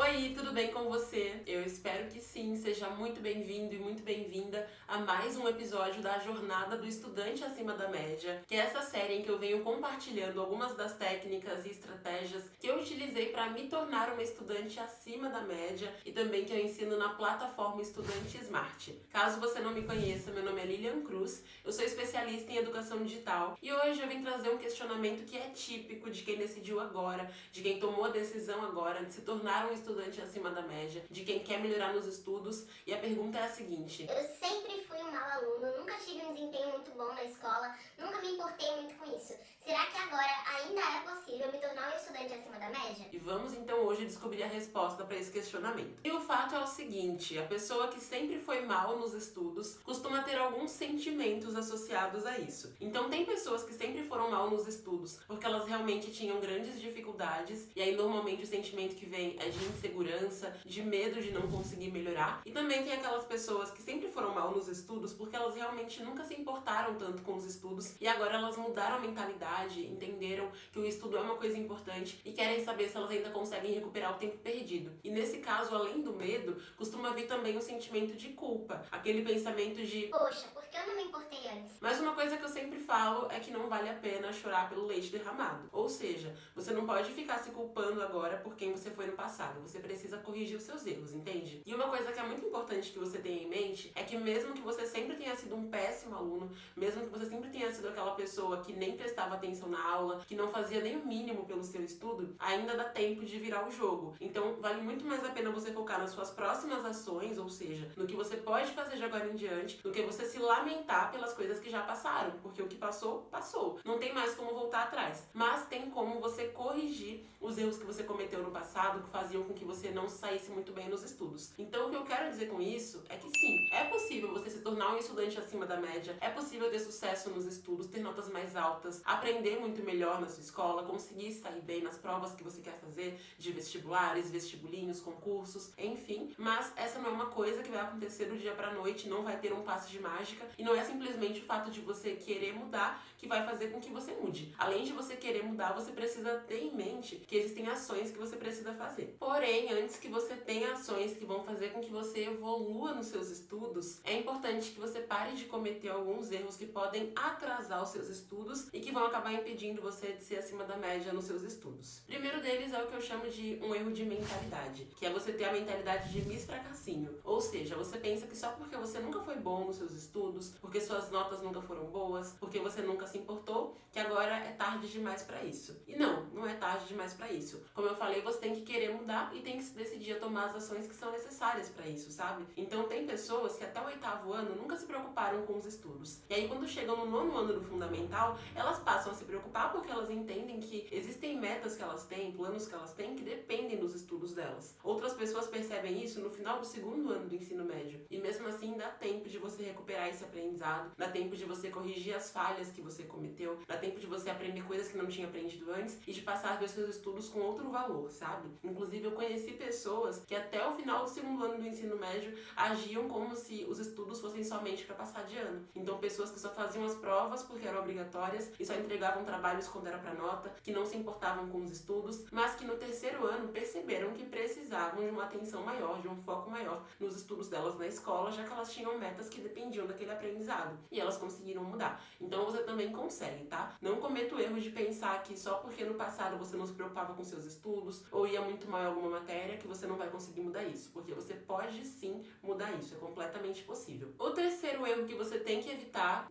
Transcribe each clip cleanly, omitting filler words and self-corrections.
Oi, tudo bem com você? Eu espero que sim, seja muito bem-vindo e muito bem-vinda a mais um episódio da Jornada do Estudante Acima da Média, que é essa série em que eu venho compartilhando algumas das técnicas e estratégias que eu utilizei para me tornar uma estudante acima da média e também que eu ensino na plataforma Estudante Smart. Caso você não me conheça, meu nome é Lilian Cruz, eu sou especialista em educação digital e hoje eu vim trazer um questionamento que é típico de quem decidiu agora, de quem tomou a decisão agora de se tornar um estudante acima da média, de quem quer melhorar nos estudos, e a pergunta é a seguinte: eu sempre fui um mau aluno, nunca tive um desempenho muito bom na escola, nunca me importei muito com isso. Será que agora ainda é possível me tornar um estudante acima da média? E vamos então hoje descobrir a resposta para esse questionamento. E o fato é o seguinte: a pessoa que sempre foi mal nos estudos costuma ter alguns sentimentos associados a isso. Então tem pessoas que sempre foram mal nos estudos porque elas realmente tinham grandes dificuldades, e aí normalmente o sentimento que vem é de insegurança, de medo de não conseguir melhorar. E também tem aquelas pessoas que sempre foram mal nos estudos porque elas realmente nunca se importaram tanto com os estudos e agora elas mudaram a mentalidade, entenderam que o estudo é uma coisa importante e querem saber se elas ainda conseguem recuperar o tempo perdido. E nesse caso, além do medo, costuma vir também um sentimento de culpa, aquele pensamento de poxa, por que eu não me importei antes? Mas uma coisa que eu sempre falo é que não vale a pena chorar pelo leite derramado. Ou seja, você não pode ficar se culpando agora por quem você foi no passado. Você precisa corrigir os seus erros, entende? E uma coisa que é muito importante que você tenha em mente é que mesmo que você sempre tenha sido um péssimo aluno, mesmo que você sempre tenha sido aquela pessoa que nem prestava atenção na aula, que não fazia nem o mínimo pelo seu estudo, ainda dá tempo de virar o jogo. Então vale muito mais a pena você focar nas suas próximas ações, ou seja, no que você pode fazer de agora em diante, do que você se lamentar pelas coisas que já passaram, porque o que passou, passou. Não tem mais como voltar atrás. Mas tem como você corrigir os erros que você cometeu no passado, que faziam com que você não saísse muito bem nos estudos. Então o que eu quero dizer com isso é que sim, é possível você se tornar um estudante acima da média, é possível ter sucesso nos estudos, ter notas mais altas, aprender muito melhor na sua escola, conseguir sair bem nas provas que você quer fazer, de vestibulares, vestibulinhos, concursos, enfim. Mas essa não é uma coisa que vai acontecer do dia pra noite, não vai ter um passe de mágica, e não é simplesmente o fato de você querer mudar que vai fazer com que você mude. Além de você querer mudar, você precisa ter em mente que existem ações que você precisa fazer. Porém, antes que você tenha ações que vão fazer com que você evolua nos seus estudos, é importante que você pare de cometer alguns erros que podem atrasar os seus estudos e que vão acabar impedindo você de ser acima da média nos seus estudos. O primeiro deles é o que eu chamo de um erro de mentalidade, que é você ter a mentalidade de Miss Fracassinho. Ou seja, você pensa que só porque você nunca foi bom nos seus estudos, porque suas notas nunca foram boas, porque você nunca se importou, que agora é tarde demais pra isso. E não é tarde demais pra isso. Como eu falei, você tem que querer mudar e tem que se decidir a tomar as ações que são necessárias pra isso, sabe? Então tem pessoas que até o 8º ano nunca se preocuparam com os estudos. E aí quando chegam no 9º ano do fundamental, elas passam a se preocupar porque elas entendem que existem metas que elas têm, planos que elas têm que dependem dos estudos delas. Outras pessoas percebem isso no final do 2º ano do ensino médio. E mesmo assim dá tempo de você recuperar esse aprendizado, dá tempo de você corrigir as falhas que você cometeu, dá tempo de você aprender coisas que não tinha aprendido antes e de passar a ver seus estudos com outro valor, sabe? Inclusive eu conheci pessoas que até o final do 2º ano do ensino médio agiam como se os estudos fossem somente para passar de ano. Então pessoas que só faziam as provas porque eram obrigatórias e só entregavam trabalhos quando era para nota, que não se importavam com os estudos, mas que no 3º ano perceberam que precisavam de uma atenção maior, de um foco maior nos estudos delas na escola, já que elas tinham metas que dependiam daquele aprendizado e elas conseguiram mudar. Então você também consegue, tá? Não cometa o erro de pensar que só porque no passado você não se preocupava com seus estudos ou ia muito mal em alguma matéria que você não vai conseguir mudar isso, porque você pode sim mudar isso, é completamente possível. O terceiro erro que você tem que evitar,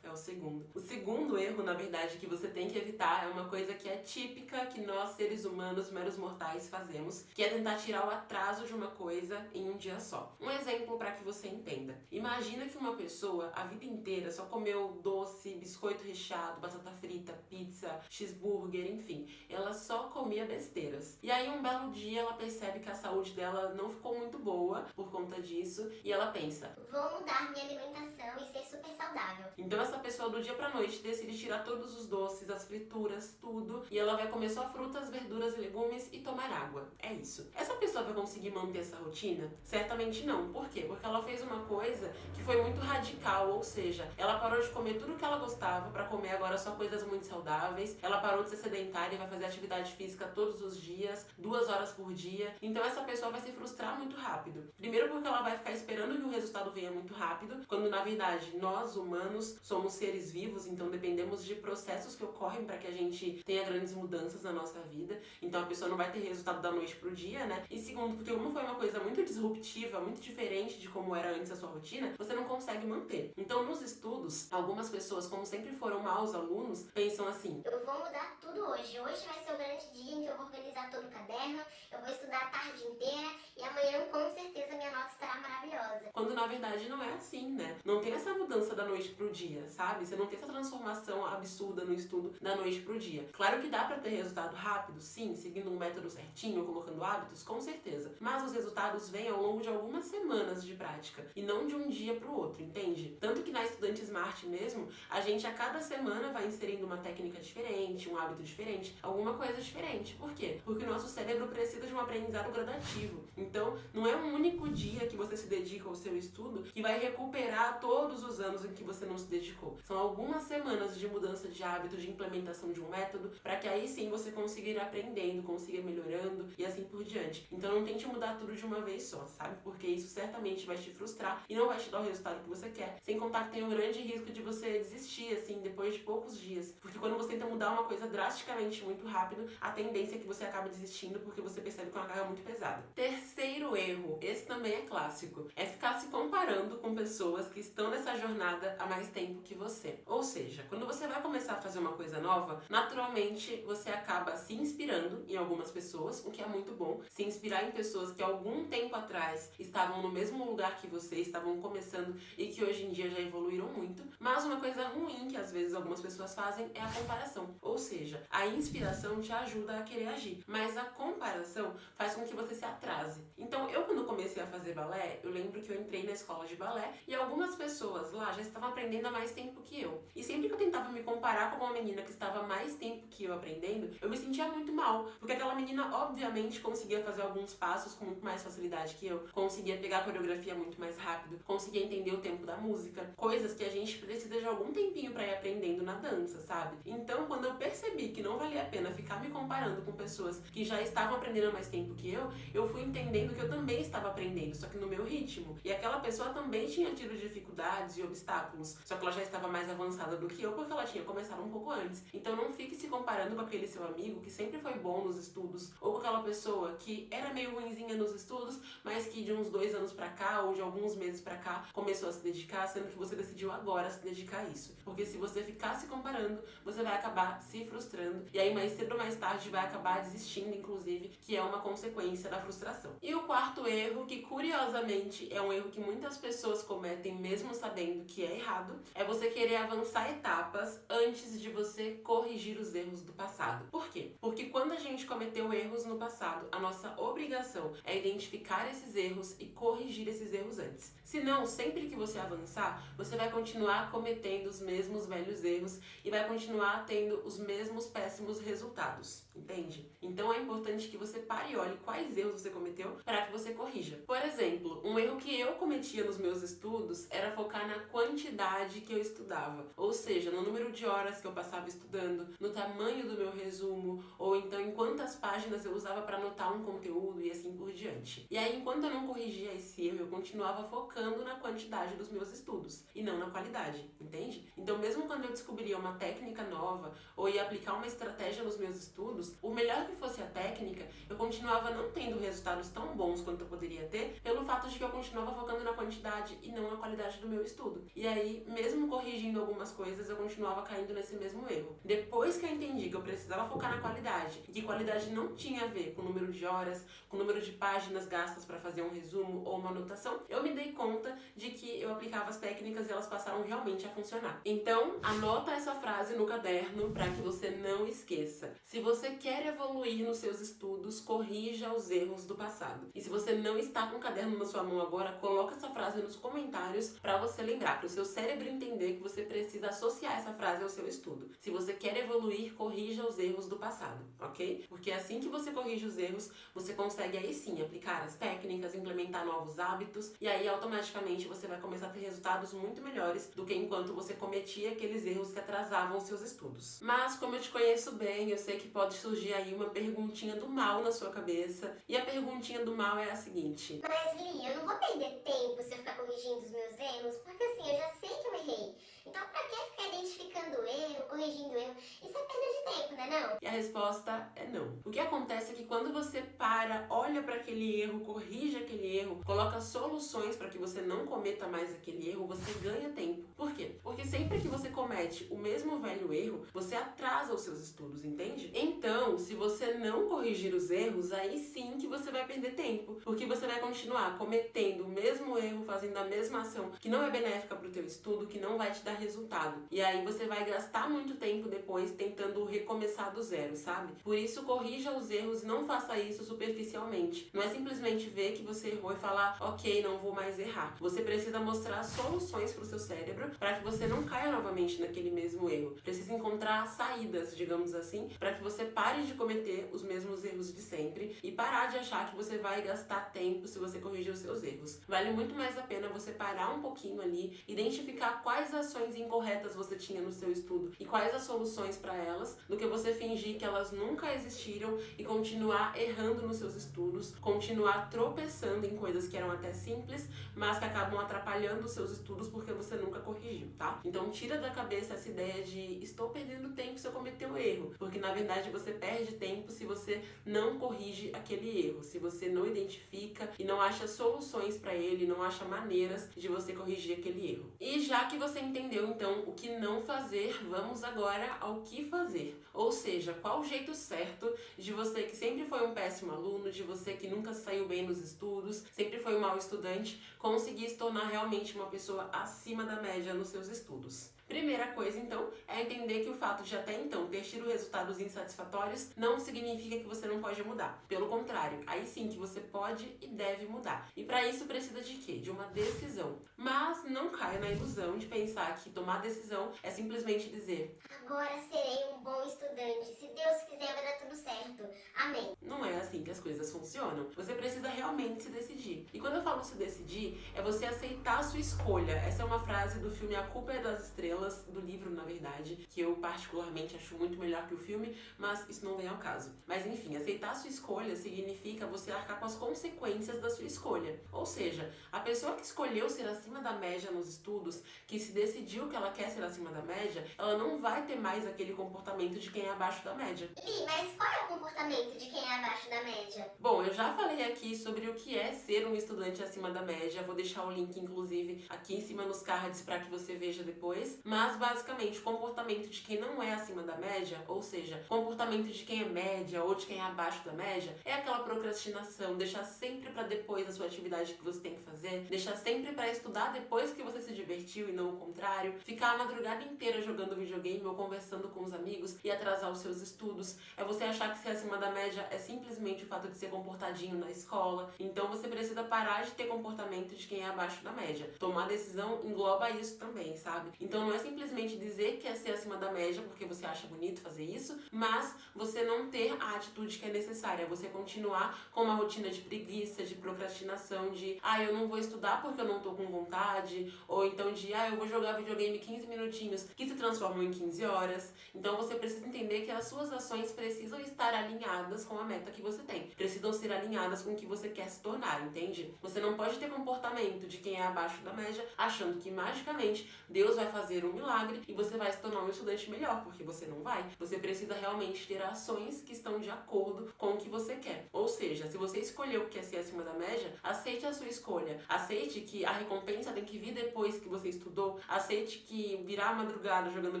é o segundo. O segundo erro, na verdade, que você tem que evitar é uma coisa que é típica que nós seres humanos, meros mortais, fazemos, que é tentar tirar o atraso de uma coisa em um dia só. Um exemplo para que você entenda. Imagina que uma pessoa a vida inteira só comeu doce, biscoito recheado, batata frita, pizza, cheeseburger, enfim. Ela só comia besteiras. E aí um belo dia ela percebe que a saúde dela não ficou muito boa por conta disso e ela pensa: vou mudar minha alimentação e ser super saudável. Então essa pessoa do dia pra noite decide tirar todos os doces, as frituras, tudo, e ela vai comer só frutas, verduras e legumes e tomar água. É isso. Essa pessoa pessoa vai conseguir manter essa rotina? Certamente não. Por quê? Porque ela fez uma coisa que foi muito radical, ou seja, ela parou de comer tudo que ela gostava pra comer agora só coisas muito saudáveis, ela parou de ser sedentária e vai fazer atividade física todos os dias, 2 horas por dia. Então essa pessoa vai se frustrar muito rápido. Primeiro porque ela vai ficar esperando que o resultado venha muito rápido, quando na verdade nós, humanos, somos seres vivos, então dependemos de processos que ocorrem para que a gente tenha grandes mudanças na nossa vida. Então a pessoa não vai ter resultado da noite pro dia, né? E segundo, porque como foi uma coisa muito disruptiva, muito diferente de como era antes a sua rotina, você não consegue manter. Então nos estudos, algumas pessoas, como sempre foram maus alunos, pensam assim: eu vou mudar tudo hoje. Hoje vai ser o grande dia em que eu vou organizar todo o caderno, eu vou estudar a tarde inteira e amanhã com certeza minha nota estará maravilhosa. Quando na verdade não é assim, né? Não tem essa mudança da noite pro dia, sabe? Você não tem essa transformação absurda no estudo da noite pro dia. Claro que dá pra ter resultado rápido, sim, seguindo um método certinho, colocando hábitos, com certeza. Mas os resultados vêm ao longo de algumas semanas de prática e não de um dia pro outro, entende? Tanto que na Estudante Smart mesmo, a gente a cada semana vai inserindo uma técnica diferente, um hábito diferente, alguma coisa diferente. Por quê? Porque o nosso cérebro precisa de um aprendizado gradativo. Então, não é um único dia que você se dedica ao seu estudo que vai recuperar todos os anos em que você não se dedicou. São algumas semanas de mudança de hábito, de implementação de um método, para que aí sim você consiga ir aprendendo, consiga ir melhorando e assim por diante. Então não tente mudar tudo de uma vez só, sabe? Porque isso certamente vai te frustrar e não vai te dar o resultado que você quer. Sem contar que tem um grande risco de você desistir, assim, depois de poucos dias. Porque quando você tenta mudar uma coisa drasticamente muito rápido, a tendência é que você acabe desistindo porque você percebe que é uma carga muito pesada. Terceiro erro, esse também é clássico, é ficar se comparando com pessoas que estão nessa jornada há mais tempo que você. Ou seja, quando você vai começar a fazer uma coisa nova, naturalmente você acaba se inspirando em algumas pessoas, o que é muito bom. Se inspirar em pessoas que algum tempo atrás estavam no mesmo lugar que você, estavam começando e que hoje em dia já evoluíram muito. Mas uma coisa ruim que às vezes algumas pessoas fazem é a comparação. Ou seja, a inspiração te ajuda a querer agir, mas a comparação faz com que você se atrase. Então eu, quando comecei a fazer balé, eu lembro que eu entrei na escola de balé e algumas pessoas lá já estavam aprendendo há mais tempo que eu. E sempre que eu tentava me comparar com uma menina que estava mais tempo que eu aprendendo, eu me sentia muito mal, porque aquela menina obviamente conseguia fazer alguns passos com muito mais facilidade que eu, conseguia pegar a coreografia muito mais rápido, conseguia entender o tempo da música, coisas que a gente precisa de algum tempinho pra ir aprendendo na dança, sabe? Então, quando eu percebi que não valia a pena ficar me comparando com pessoas que já estavam aprendendo há mais tempo que eu fui entendendo que eu também estava aprendendo, só que no meu ritmo. E aquela pessoa também tinha tido dificuldades e obstáculos, só que ela já estava mais avançada do que eu porque ela tinha começado um pouco antes. Então não fique se comparando com aquele seu amigo que sempre foi bom nos estudos, ou com aquela pessoa que era meio ruinzinha nos estudos, mas que de uns 2 anos pra cá, ou de alguns meses pra cá, começou a se dedicar, sendo que você decidiu agora se dedicar a isso. Porque se você ficar se comparando, você vai acabar se frustrando, e aí mais cedo ou mais tarde vai acabar desistindo, inclusive, que é uma consequência da frustração. E o quarto erro, que curiosamente é um erro que muitas pessoas cometem mesmo sabendo que é errado, é você querer avançar etapas antes de você corrigir os erros do passado. Por quê? Porque quando a gente cometeu erros no passado, a nossa obrigação é identificar esses erros e corrigir esses erros antes. Senão, sempre que você avançar, você vai continuar cometendo os mesmos velhos erros e vai continuar tendo os mesmos péssimos resultados, entende? Então é importante que você pare e olhe quais erros você cometeu para que você corrija. Por exemplo, um erro que eu cometia nos meus estudos era focar na quantidade que eu estudava, ou seja, no número de horas que eu passava estudando, no tamanho do meu resumo, ou então em quantas páginas eu usava para anotar um conteúdo e assim por diante. E aí, enquanto eu não corrigia esse erro, eu continuava focando na quantidade dos meus estudos e não na qualidade, entende? Então, mesmo quando eu descobria uma técnica nova ou ia aplicar uma estratégia nos meus estudos, o melhor que fosse a técnica, eu continuava não tendo resultados tão bons quanto eu poderia ter, pelo fato de que eu continuava focando na quantidade e não na qualidade do meu estudo. E aí, mesmo corrigindo algumas coisas, eu continuava caindo nesse mesmo erro. Depois que eu entendi que eu precisava focar na qualidade, e que qualidade não tinha a ver com o número de horas, com o número de páginas gastas para fazer um resumo ou uma anotação, eu me dei conta de que eu aplicava as técnicas e elas passaram realmente a funcionar. Então, anota essa frase no caderno para que você não esqueça. Se você quer evoluir nos seus estudos, corrija os erros do passado. E se você não está com o caderno na sua mão agora, coloca essa frase nos comentários para você lembrar, para o seu cérebro entender que você precisa associar essa frase ao seu estudo. Se você quer evoluir, corrija os erros do passado, ok? Porque assim que você corrige os erros, você consegue aí sim aplicar aplicar as técnicas, implementar novos hábitos, e aí automaticamente você vai começar a ter resultados muito melhores do que enquanto você cometia aqueles erros que atrasavam os seus estudos. Mas como eu te conheço bem, eu sei que pode surgir aí uma perguntinha do mal na sua cabeça, e a perguntinha do mal é a seguinte: mas Li, eu não vou perder tempo se eu ficar corrigindo os meus erros, porque assim, eu já sei que eu errei. Então pra que ficar identificando o erro, corrigindo o erro? Isso é perda de tempo, né não? E a resposta é não. O que acontece é que quando você para, olha para aquele erro, corrige aquele erro, coloca soluções para que você não cometa mais aquele erro, você ganha tempo. Por quê? Porque sempre que você comete o mesmo velho erro, você atrasa os seus estudos, entende? Então, se você não corrigir os erros, aí sim que você vai perder tempo, porque você vai continuar cometendo o mesmo erro, fazendo a mesma ação que não é benéfica para o teu estudo, que não vai te dar resultado. E aí você vai gastar muito tempo depois tentando recomeçar do zero, sabe? Por isso, corrija os erros e não faça isso superficialmente. Não é simplesmente ver que você errou e falar, ok, não vou mais errar. Você precisa mostrar soluções para o seu cérebro para que você não caia novamente naquele mesmo erro. Precisa encontrar saídas, digamos assim, para que você pare de cometer os mesmos erros de sempre e parar de achar que você vai gastar tempo se você corrigir os seus erros. Vale muito mais a pena você parar um pouquinho ali, identificar quais ações incorretas você tinha no seu estudo e quais as soluções para elas, do que você fingir que elas nunca existiram e continuar errando nos seus estudos, continuar tropeçando em coisas que eram até simples, mas que acabam atrapalhando os seus estudos porque você nunca corrigiu, tá? Então tira da cabeça essa ideia de estou perdendo tempo se eu cometer um erro, porque na verdade você perde tempo se você não corrige aquele erro, se você não identifica e não acha soluções para ele, não acha maneiras de você corrigir aquele erro. E já que você entendeu então o que não fazer, vamos agora ao que fazer. Ou seja, qual o jeito certo de você que sempre foi um péssimo aluno, de você que nunca saiu bem nos estudos, sempre foi um mau estudante, conseguir se tornar realmente uma pessoa acima da média nos seus estudos. Primeira coisa, então, é entender que o fato de até então ter tido resultados insatisfatórios não significa que você não pode mudar. Pelo contrário, aí sim que você pode e deve mudar. E para isso precisa de quê? De uma decisão. Mas não caia na ilusão de pensar que tomar decisão é simplesmente dizer: agora serei um bom estudante, se Deus quiser vai dar tudo certo. Amém. Não é assim que as coisas funcionam. Você precisa realmente se decidir. E quando eu falo se decidir, é você aceitar a sua escolha. Essa é uma frase do filme A Culpa é das Estrelas, do livro, na verdade, que eu particularmente acho muito melhor que o filme, mas isso não vem ao caso. Mas enfim, aceitar a sua escolha significa você arcar com as consequências da sua escolha. Ou seja, a pessoa que escolheu ser acima da média nos estudos, que se decidiu que ela quer ser acima da média, ela não vai ter mais aquele comportamento de quem é abaixo da média. Li, mas qual é o comportamento de quem é abaixo da média? Bom, eu já falei aqui sobre o que é ser um estudante acima da média. Vou deixar o link, inclusive, aqui em cima nos cards para que você veja depois. Mas, basicamente, o comportamento de quem não é acima da média, ou seja, comportamento de quem é média ou de quem é abaixo da média, é aquela procrastinação, deixar sempre para depois a sua atividade que você tem que fazer, deixar sempre para estudar depois que você se divertiu e não o contrário, ficar a madrugada inteira jogando videogame ou conversando com os amigos e atrasar os seus estudos. É você achar que ser acima da média é simplesmente o fato de ser comportadinho na escola. Então você precisa parar de ter comportamento de quem é abaixo da média. Tomar decisão engloba isso também, sabe? Então não é simplesmente dizer que é ser acima da média porque você acha bonito fazer isso, mas você não ter a atitude que é necessária. Você continuar com uma rotina de preguiça, de procrastinação, de eu não vou estudar porque eu não tô com vontade, ou então de eu vou jogar videogame 15 minutinhos, que se transformam em 15 horas. Então você precisa entender que as suas ações precisam estar alinhadas com a meta que você tem. Precisam ser alinhadas com o que você quer se tornar, entende? Você não pode ter comportamento de quem é abaixo da média, achando que magicamente Deus vai fazer um milagre e você vai se tornar um estudante melhor, porque você não vai. Você precisa realmente ter ações que estão de acordo com o que você quer. Ou seja, se você escolheu que quer ser acima da média, aceite a sua escolha. Aceite que a recompensa tem que vir depois que você estudou. Aceite que virar a madrugada jogando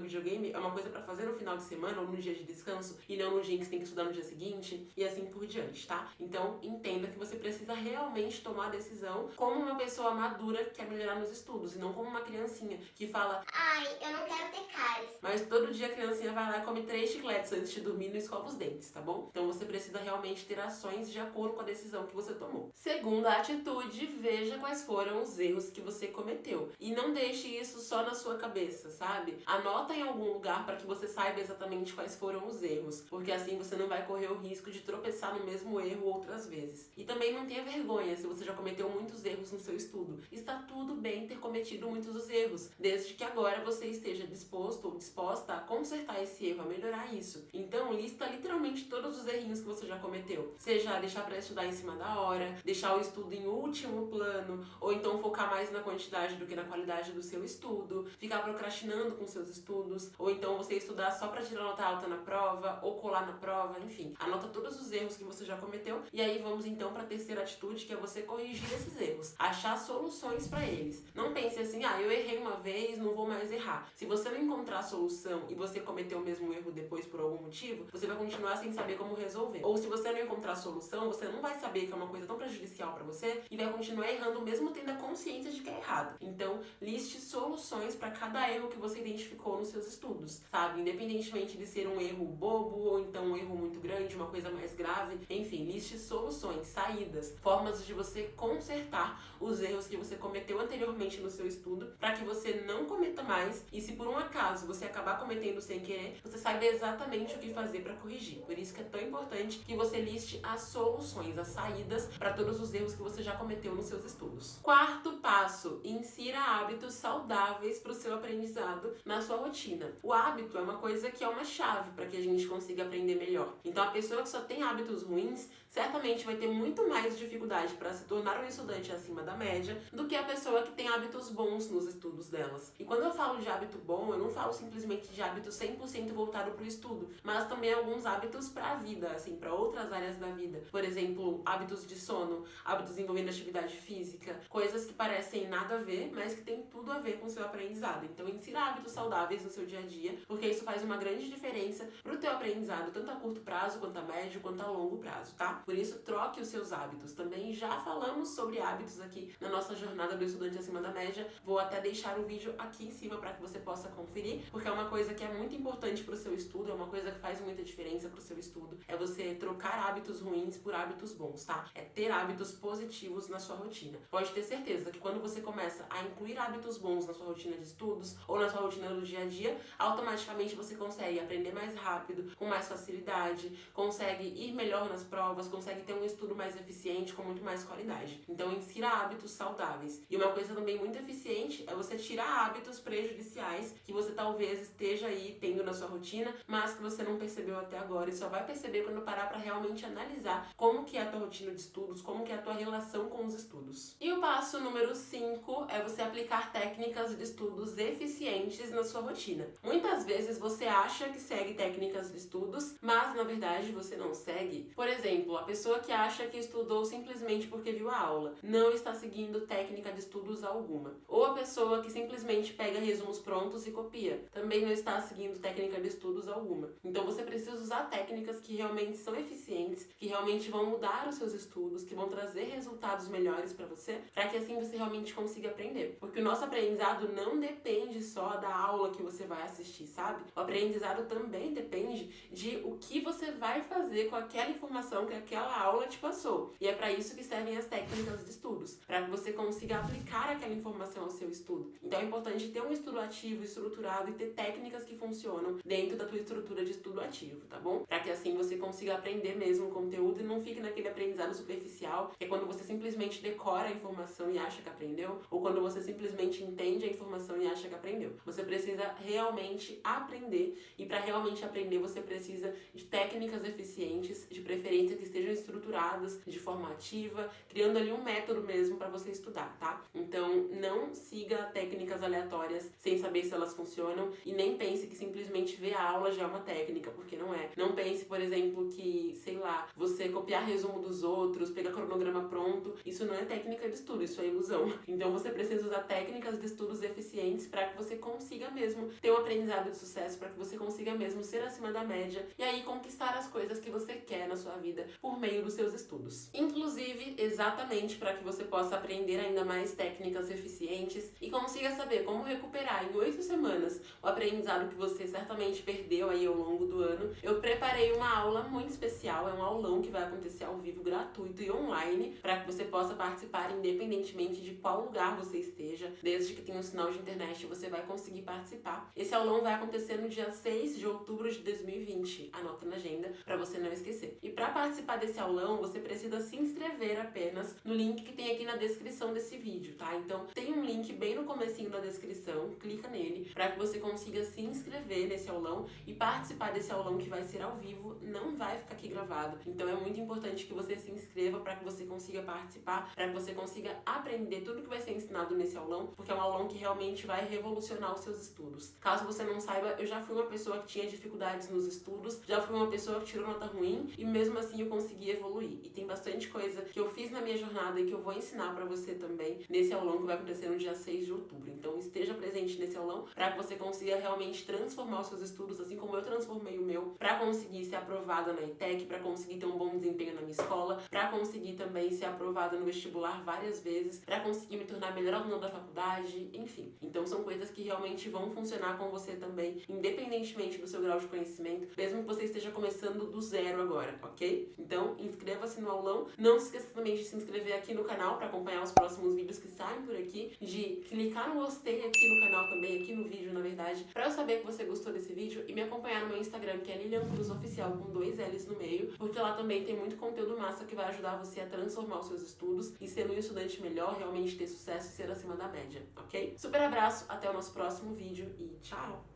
videogame é uma coisa pra fazer no final de semana ou no dia de descanso e não no dia em que você tem que estudar no dia seguinte e assim por diante, tá? Então, entenda que você precisa realmente tomar a decisão como uma pessoa madura que quer melhorar nos estudos e não como uma criancinha que fala: Ai, eu não quero ter cáries. Mas todo dia a criancinha vai lá e come 3 chicletes antes de dormir e não escova os dentes, tá bom? Então você precisa realmente ter ações de acordo com a decisão que você tomou. Segunda atitude, veja quais foram os erros que você cometeu. E não deixe isso só na sua cabeça, sabe? Anota em algum lugar para que você saiba exatamente quais foram os erros, porque assim você não vai correr o risco de tropeçar no mesmo erro outras vezes. E também não tenha vergonha se você já cometeu muitos erros no seu estudo. Está tudo bem ter cometido muitos dos erros, desde que agora você esteja disposto ou disposta a consertar esse erro, a melhorar isso. Então, lista literalmente todos os errinhos que você já cometeu. Seja deixar para estudar em cima da hora, deixar o estudo em último plano, ou então focar mais na quantidade do que na qualidade do seu estudo, ficar procrastinando com seus estudos, ou então você estudar só para tirar nota alta na prova, ou colar na prova, enfim. Anota todos os erros que você já cometeu e aí vamos então para a terceira atitude, que é você corrigir esses erros, achar soluções para eles. Não pense assim, eu errei uma vez, não vou mais errar. Se você não encontrar a solução e você cometer o mesmo erro depois por algum motivo, você vai continuar sem saber como resolver. Ou se você não encontrar a solução, você não vai saber que é uma coisa tão prejudicial para você e vai continuar errando mesmo tendo a consciência de que é errado. Então, liste soluções para cada erro que você identificou nos seus estudos, sabe? Independentemente de ser um erro bobo ou então um erro muito grande, uma coisa mais grave, enfim, liste soluções, saídas, formas de você consertar os erros que você cometeu anteriormente no seu estudo, para que você não cometa mais e se por um acaso você acabar cometendo sem querer, você saiba exatamente o que fazer para corrigir. Por isso que é tão importante que você liste as soluções, as saídas para todos os erros que você já cometeu nos seus estudos. Quarto passo, insira hábitos saudáveis para o seu aprendizado na sua rotina. O hábito é uma coisa que é uma chave para que a gente consiga aprender melhor. Então a pessoa que só tem hábitos ruins certamente vai ter muito mais dificuldade para se tornar um estudante acima da média do que a pessoa que tem hábitos bons nos estudos delas. E quando eu falo de hábito bom, eu não falo simplesmente de hábito 100% voltado para o estudo, mas também alguns hábitos para a vida, assim, para outras áreas da vida. Por exemplo, hábitos de sono, hábitos envolvendo atividade física, coisas que parecem nada a ver, mas que tem tudo a ver com o seu aprendizado. Então, insira hábitos saudáveis no seu dia a dia, porque isso faz uma grande diferença para o teu aprendizado, tanto a curto prazo, quanto a médio, quanto a longo prazo, tá? Por isso, troque os seus hábitos. Também já falamos sobre hábitos aqui na nossa jornada do estudante acima da média. Vou até deixar o vídeo aqui em cima para que você possa conferir, porque é uma coisa que é muito importante para o seu estudo, é uma coisa que faz muita diferença para o seu estudo. É você trocar hábitos ruins por hábitos bons, tá? É ter hábitos positivos na sua rotina. Pode ter certeza que quando você começa a incluir hábitos bons na sua rotina de estudos ou na sua rotina do dia a dia, automaticamente você consegue aprender mais rápido, com mais facilidade, consegue ir melhor nas provas, consegue ter um estudo mais eficiente, com muito mais qualidade. Então, insira hábitos saudáveis. E uma coisa também muito eficiente é você tirar hábitos prejudiciais que você talvez esteja aí tendo na sua rotina, mas que você não percebeu até agora e só vai perceber quando parar para realmente analisar como que é a tua rotina de estudos, como que é a tua relação com os estudos. E o passo número 5 é você aplicar técnicas de estudos eficientes na sua rotina. Muitas vezes você acha que segue técnicas de estudos, mas na verdade você não segue. Por exemplo, a pessoa que acha que estudou simplesmente porque viu a aula, não está seguindo técnica de estudos alguma. Ou a pessoa que simplesmente pega resumos prontos e copia, também não está seguindo técnica de estudos alguma. Então você precisa usar técnicas que realmente são eficientes, que realmente vão mudar os seus estudos, que vão trazer resultados melhores para você, para que assim você realmente consiga aprender. Porque o nosso aprendizado não depende só da aula que você vai assistir, sabe? O aprendizado também depende de o que você vai fazer com aquela informação que aquela aula te passou. E é para isso que servem as técnicas de estudos, para que você consiga aplicar aquela informação ao seu estudo. Então é importante ter um estudo ativo, estruturado e ter técnicas que funcionam dentro da tua estrutura de estudo ativo, tá bom? Para que assim você consiga aprender mesmo o conteúdo e não fique naquele aprendizado superficial, que é quando você simplesmente decora a informação e acha que aprendeu, ou quando você simplesmente entende a informação e acha que aprendeu. Você precisa realmente aprender, e para realmente aprender você precisa de técnicas eficientes, de preferência que estejam estruturadas de forma ativa, criando ali um método mesmo para você estudar, tá? Então não siga técnicas aleatórias sem saber se elas funcionam e nem pense que simplesmente ver a aula já é uma técnica, porque não é. Não pense, por exemplo, que, sei lá, você copiar resumo dos outros, pegar cronograma pronto, isso não é técnica de estudo, isso isso é ilusão. Então você precisa usar técnicas de estudos eficientes para que você consiga mesmo ter um aprendizado de sucesso, para que você consiga mesmo ser acima da média e aí conquistar as coisas que você quer na sua vida por meio dos seus estudos. Inclusive, exatamente para que você possa aprender ainda mais técnicas eficientes e consiga saber como recuperar em 8 semanas o aprendizado que você certamente perdeu aí ao longo do ano, eu preparei uma aula muito especial, é um aulão que vai acontecer ao vivo, gratuito e online, para que você possa participar independentemente de qual lugar você esteja, desde que tenha um sinal de internet você vai conseguir participar. Esse aulão vai acontecer no dia 6 de outubro de 2020, anota na agenda para você não esquecer. E para participar desse aulão, você precisa se inscrever apenas no link que tem aqui na descrição desse vídeo, tá? Então tem um link bem no comecinho da descrição, clica nele para que você consiga se inscrever nesse aulão e participar desse aulão que vai ser ao vivo, não vai ficar aqui gravado. Então é muito importante que você se inscreva para que você consiga participar, para que você consiga aprender tudo que vai ser ensinado nesse aulão, porque é um aulão que realmente vai revolucionar os seus estudos. Caso você não saiba, eu já fui uma pessoa que tinha dificuldades nos estudos, já fui uma pessoa que tirou nota ruim e mesmo assim eu consegui evoluir. E tem bastante coisa que eu fiz na minha jornada e que eu vou ensinar para você também nesse aulão que vai acontecer no dia 6 de outubro. Então esteja presente nesse aulão para que você consiga realmente transformar os seus estudos, assim como eu transformei o meu, para conseguir ser aprovada na ETEC, para conseguir ter um bom desempenho na minha escola, para conseguir também ser aprovada no vestibular várias vezes, para conseguir me tornar melhor aluna da faculdade, enfim. Então são coisas que realmente vão funcionar com você também, independentemente do seu grau de conhecimento, mesmo que você esteja começando do zero agora, ok? Então inscreva-se no aulão, não se esqueça também de se inscrever aqui no canal para acompanhar os próximos vídeos que saem por aqui, de clicar no gostei aqui no canal também, aqui no vídeo na verdade, para eu saber que você gostou desse vídeo e me acompanhar no meu Instagram, que é Lilian Cruz Oficial, com 2 L's no meio, porque lá também tem muito conteúdo massa que vai ajudar você a transformar os seus estudos e ser um estudante melhor, realmente ter sucesso e ser acima da média, ok? Super abraço, até o nosso próximo vídeo e tchau!